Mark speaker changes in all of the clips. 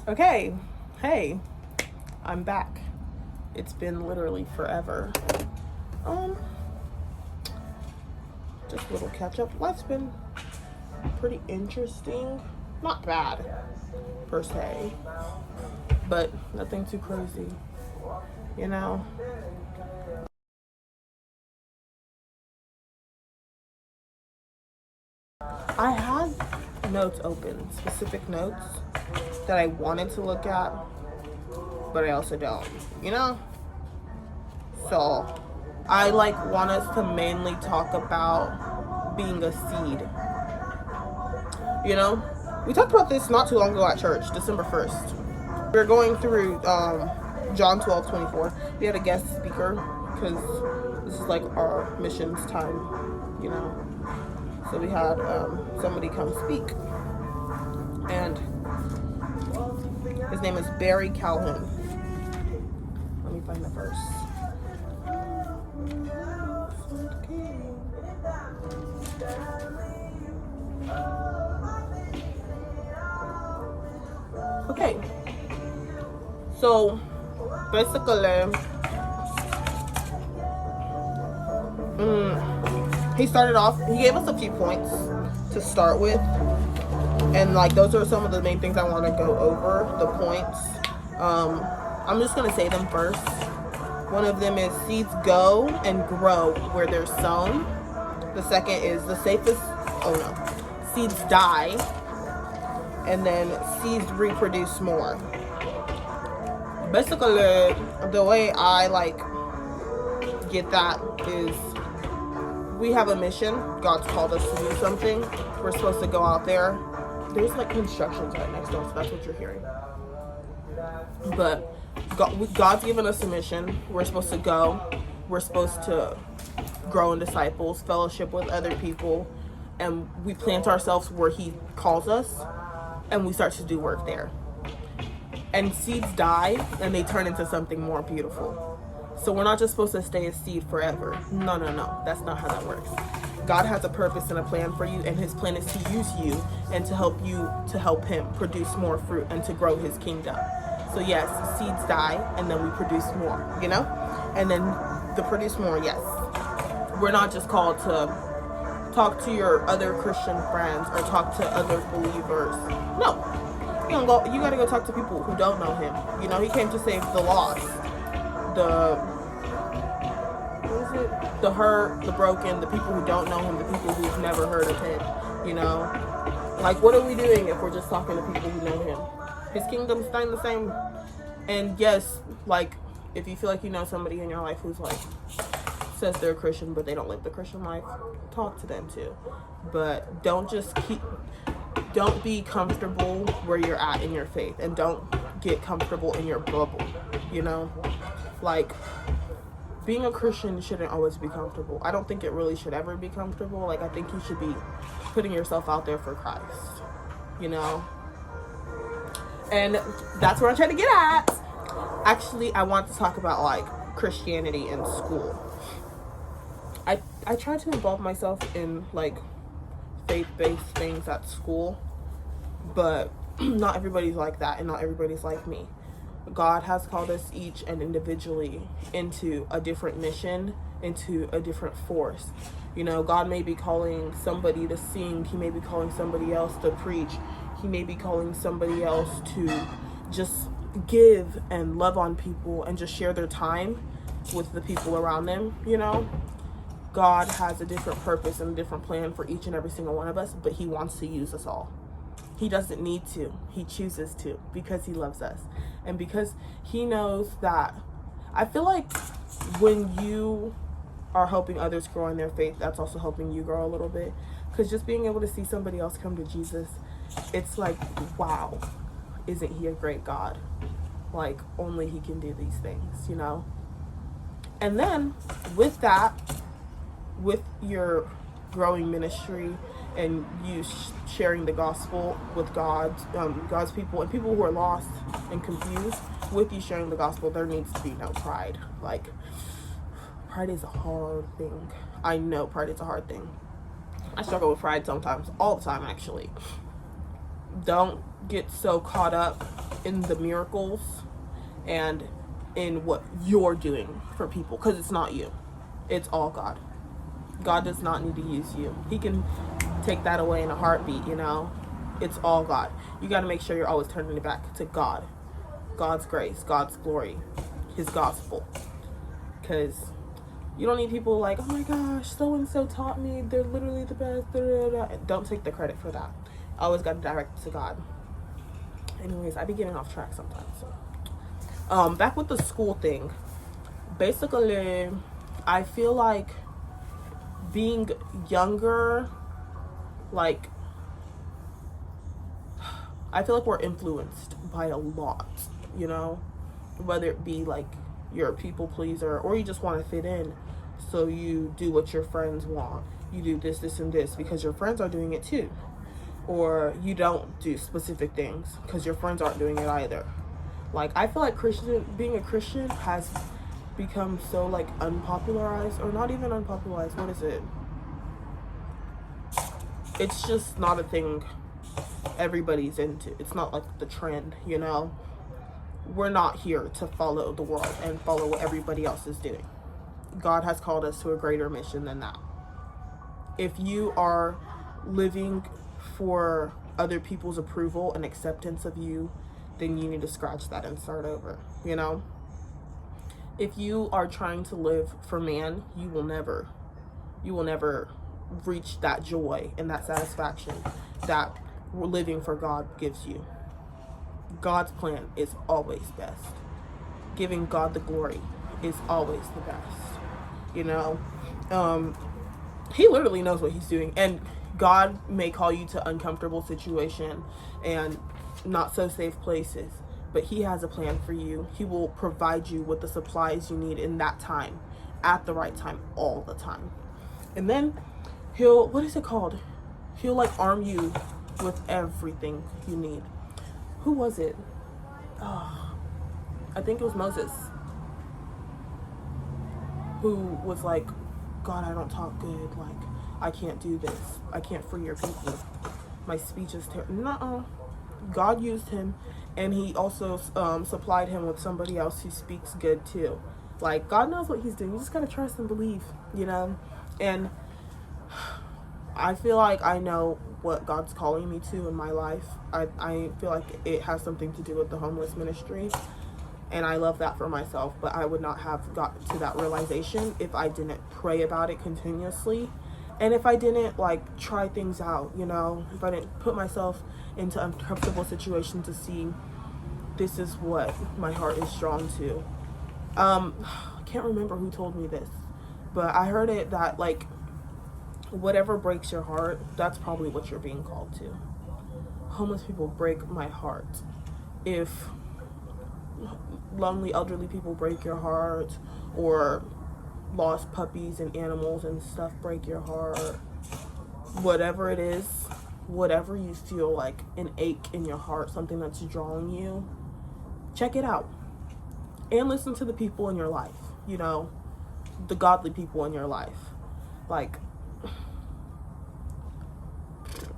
Speaker 1: Okay, hey, I'm back. It's been literally forever. Just a little catch up. Life's been pretty interesting. Not bad, per se, but nothing too crazy, you know? I had notes open, specific notes that I wanted to look at, but I also don't, you know? So I want us to mainly talk about being a seed. You know? We talked about this not too long ago at church, December 1st. We were going through John 12:24. We had a guest speaker because this is like our missions time, you know? So we had somebody come speak. And his name is Barry Calhoun. Let me find the verse. Okay. So basically, he started off, he gave us a few points to start with. And those are some of the main things I want to go over, the points. I'm just going to say them first. One of them is seeds go and grow where they're sown. The second is seeds die. And then seeds reproduce more. Basically, the way I get that is we have a mission. God's called us to do something. We're supposed to go out there. There's construction right next door, so that's what you're hearing. But God's given us a mission. We're supposed to go. We're supposed to grow in disciples, fellowship with other people, and we plant ourselves where He calls us, and we start to do work there. And seeds die, and they turn into something more beautiful. So we're not just supposed to stay a seed forever. No. That's not how that works. God has a purpose and a plan for you, and His plan is to use you and to help you to help Him produce more fruit and to grow His kingdom. So yes, seeds die, and then we produce more, you know? And then to produce more, yes. We're not just called to talk to your other Christian friends or talk to other believers. No. You gotta go talk to people who don't know Him. You know, He came to save the lost, the hurt, the broken, the people who don't know Him, the people who've never heard of Him, you know? What are we doing if we're just talking to people who know Him? His kingdom's staying the same. And yes, if you feel like you know somebody in your life who's says they're a Christian, but they don't live the Christian life, talk to them too. But don't be comfortable where you're at in your faith, and don't get comfortable in your bubble, you know? Being a Christian shouldn't always be comfortable. I don't think it really should ever be comfortable. I think you should be putting yourself out there for Christ, you know? And that's what I'm trying to get at. Actually, I want to talk about Christianity in school. I try to involve myself in faith-based things at school, but not everybody's like that, and not everybody's like me. God has called us each and individually into a different mission, into a different force. You know, God may be calling somebody to sing. He may be calling somebody else to preach. He may be calling somebody else to just give and love on people and just share their time with the people around them, you know? God has a different purpose and a different plan for each and every single one of us, but He wants to use us all. He doesn't need to. He chooses to, because He loves us. And because He knows that, I feel like when you are helping others grow in their faith, that's also helping you grow a little bit. Because just being able to see somebody else come to Jesus, it's wow, isn't He a great God? Only He can do these things, you know? And then with that, with your growing ministry and you sharing the gospel with God's people and people who are lost and confused, with you sharing the gospel, there needs to be no pride. Pride is a hard thing. I know pride is a hard thing. I struggle with pride sometimes, all the time actually. Don't get so caught up in the miracles and in what you're doing for people, because it's not you, it's all God. God does not need to use you. He can take that away in a heartbeat, you know. It's all God. You got to make sure you're always turning it back to God, God's grace, God's glory, his gospel. Because you don't need people like, oh my gosh, so-and-so taught me, they're literally the best. Da, da, da. Don't take the credit for that. Always got to direct it to God. Anyways, I be getting off track sometimes. So. Back with the school thing. Basically, I feel like being younger, like, I feel like we're influenced by a lot, you know, whether it be like you're a people pleaser or you just want to fit in, so you do what your friends want. You do this, this, and this because your friends are doing it too, or you don't do specific things because your friends aren't doing it either. Like, I feel like being a Christian has become so like unpopularized, or not even unpopularized, what is it? It's just not a thing everybody's into. It's not like the trend, you know. We're not here to follow the world and follow what everybody else is doing. God has called us to a greater mission than that. If you are living for other people's approval and acceptance of you, then you need to scratch that and start over, you know. If you are trying to live for man, you will never reach that joy and that satisfaction that living for God gives you. God's plan is always best. Giving God the glory is always the best. You know, he literally knows what he's doing, and God may call you to uncomfortable situation and not so safe places, but he has a plan for you. He will provide you with the supplies you need in that time, at the right time, all the time. And then he'll, what is it called? He'll like arm you with everything you need. Who was it? Oh, I think it was Moses, who was like, God, I don't talk good. Like, I can't do this. I can't free your people. My speech is terrible. Nuh-uh. God used him, and he also supplied him with somebody else who speaks good too. Like, God knows what he's doing. You just gotta trust and believe, you know? And I feel like I know what God's calling me to in my life. I feel like it has something to do with the homeless ministry, and I love that for myself, but I would not have got to that realization if I didn't pray about it continuously, and if I didn't like try things out, you know, if I didn't put myself into uncomfortable situations to see this is what my heart is drawn to. I can't remember who told me this, but I heard it that like whatever breaks your heart, that's probably what you're being called to. Homeless people break my heart. If lonely elderly people break your heart, or lost puppies and animals and stuff break your heart, whatever it is, whatever you feel like an ache in your heart, something that's drawing you, check it out. And listen to the people in your life, you know, the godly people in your life. Like,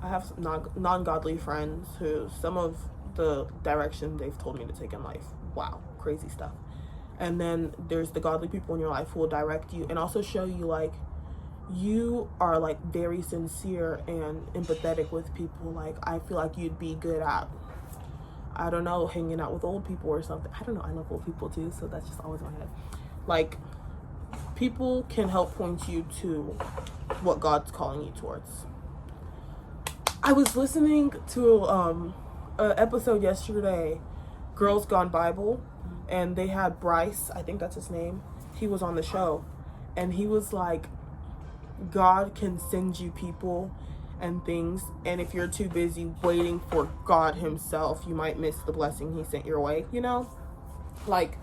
Speaker 1: I have non-godly friends who some of the direction they've told me to take in life, wow, crazy stuff. And then there's the godly people in your life who will direct you and also show you like you are like very sincere and empathetic with people. Like, I feel like you'd be good at, I don't know, hanging out with old people or something. I don't know, I love old people too, so that's just always in my head. Like, people can help point you to what God's calling you towards. I was listening to an episode yesterday, Girls Gone Bible, and they had Bryce, I think that's his name. He was on the show, and he was like, God can send you people and things, and if you're too busy waiting for God himself, you might miss the blessing he sent your way, you know? Like,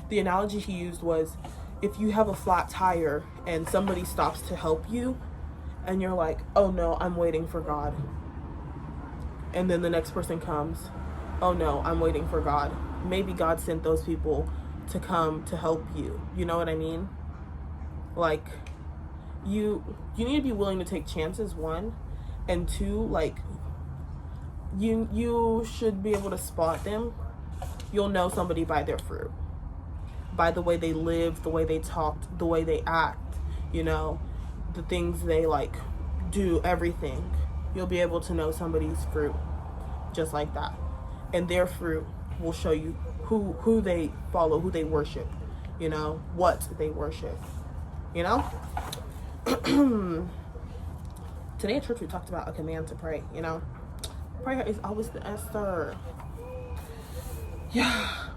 Speaker 1: the analogy he used was, if you have a flat tire and somebody stops to help you, and you're like, oh no, I'm waiting for God. And then the next person comes, oh no, I'm waiting for God. Maybe God sent those people to come to help you. You know what I mean? Like, you need to be willing to take chances, one, and two, like, you should be able to spot them You'll know somebody by their fruit, by the way they live, the way they talk, the way they act, the things they like do, everything. You'll be able to know somebody's fruit just like that. And their fruit will show you who they follow, who they worship, what they worship, Today at church we talked about a command to pray, Prayer is always the answer. Yeah.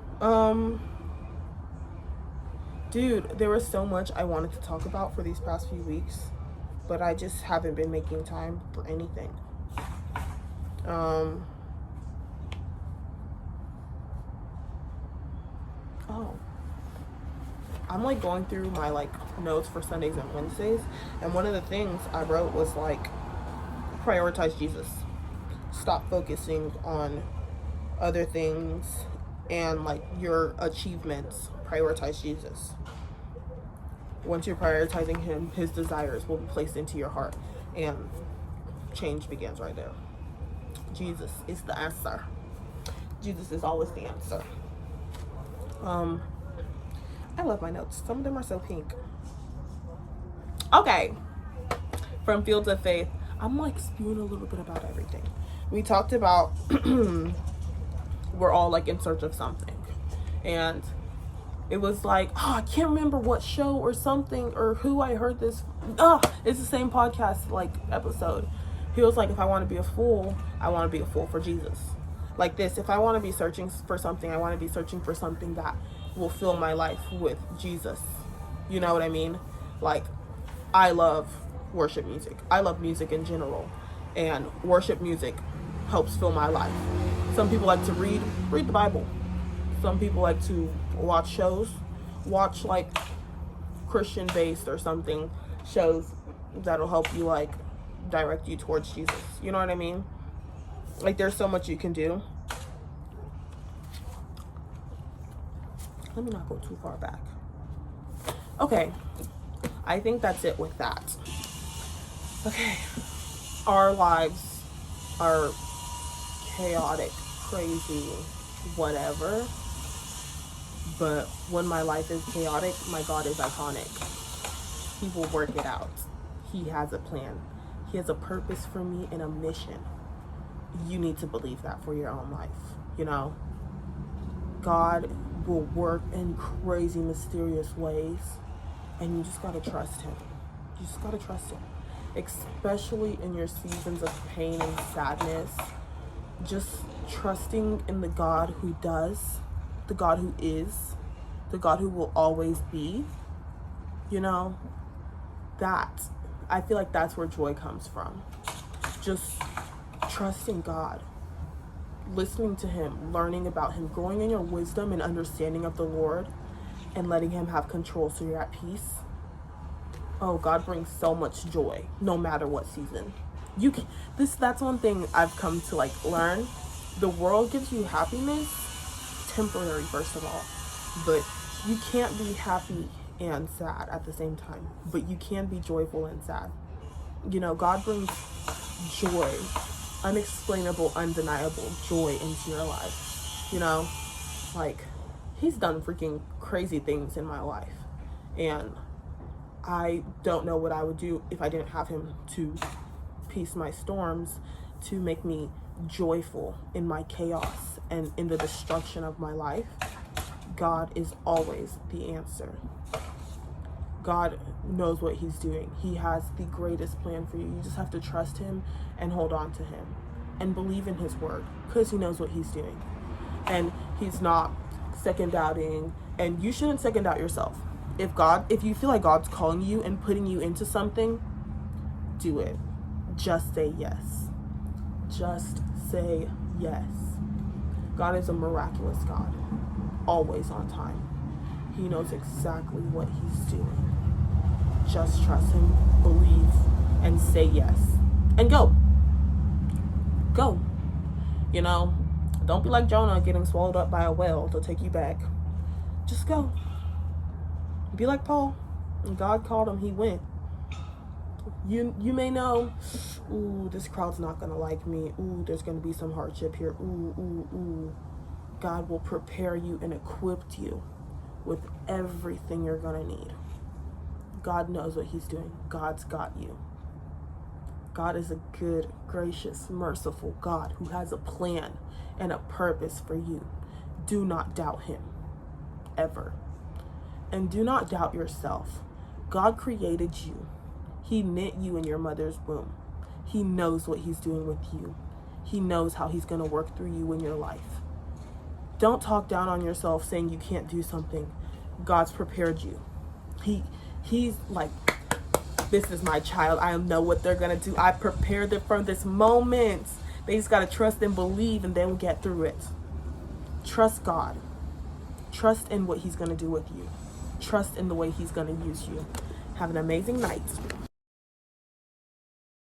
Speaker 1: Dude, there was so much I wanted to talk about for these past few weeks, but I just haven't been making time for anything. I'm like going through my like notes for Sundays and Wednesdays, and one of the things I wrote was like, prioritize Jesus. Stop focusing on other things and like your achievements. Prioritize Jesus. Once you're prioritizing him, his desires will be placed into your heart, and change begins right there. Jesus is the answer. Jesus is always the answer. I love my notes. Some of them are so pink. Okay. From Fields of Faith, I'm like spewing a little bit about everything. We talked about we're all like in search of something. And it was like, I can't remember what show or something or who I heard this. It's the same podcast like episode. He was like, if I want to be a fool, I want to be a fool for Jesus. Like this, if I want to be searching for something, I want to be searching for something that will fill my life with Jesus. You know what I mean? Like, I love worship music. I love music in general. And worship music helps fill my life. Some people like to read the Bible. Some people like to watch shows. Watch like Christian based or something shows that'll help you like direct you towards Jesus. You know what I mean? Like there's so much you can do. Let me not go too far back. Okay. I think that's it with that. Okay. Our lives are chaotic, crazy, whatever. But when my life is chaotic, my God is iconic. He will work it out. He has a plan. He has a purpose for me and a mission. You need to believe that for your own life. God will work in crazy, mysterious ways. And you just gotta trust him. You just gotta trust him. Especially in your seasons of pain and sadness. Just trusting in the God who does, the God who is, the God who will always be. That, I feel like that's where joy comes from. Just trusting God, listening to him, learning about him, growing in your wisdom and understanding of the Lord, and letting him have control so you're at peace. Oh, God brings so much joy, no matter what season. That's one thing I've come to like learn. The world gives you happiness, temporary first of all, but you can't be happy and sad at the same time, but you can be joyful and sad. God brings joy, unexplainable, undeniable joy into your life. Like he's done freaking crazy things in my life, and I don't know what I would do if I didn't have him to peace my storms, to make me joyful in my chaos and in the destruction of my life. God is always the answer. God knows what he's doing. He has the greatest plan for you. You just have to trust him and hold on to him and believe in his word, because he knows what he's doing. And he's not second doubting, and you shouldn't second doubt yourself. If you feel like God's calling you and putting you into something, do it. Just say yes. Just say yes. God is a miraculous God, always on time. He knows exactly what he's doing. Just trust him, believe, and say yes. And go. Go. Don't be like Jonah getting swallowed up by a whale to take you back. Just go. Be like Paul. God called him, he went. You may know, ooh, this crowd's not gonna like me. Ooh, there's gonna be some hardship here. Ooh. God will prepare you and equip you with everything you're going to need. God knows what he's doing. God's got you. God is a good, gracious, merciful God who has a plan and a purpose for you. Do not doubt him, ever. And do not doubt yourself. God created you. He knit you in your mother's womb. He knows what he's doing with you. He knows how he's going to work through you in your life. Don't talk down on yourself saying you can't do something. God's prepared you. He's like, this is my child. I know what they're going to do. I prepared them for this moment. They just got to trust and believe, and then get through it. Trust God. Trust in what he's going to do with you. Trust in the way he's going to use you. Have an amazing night.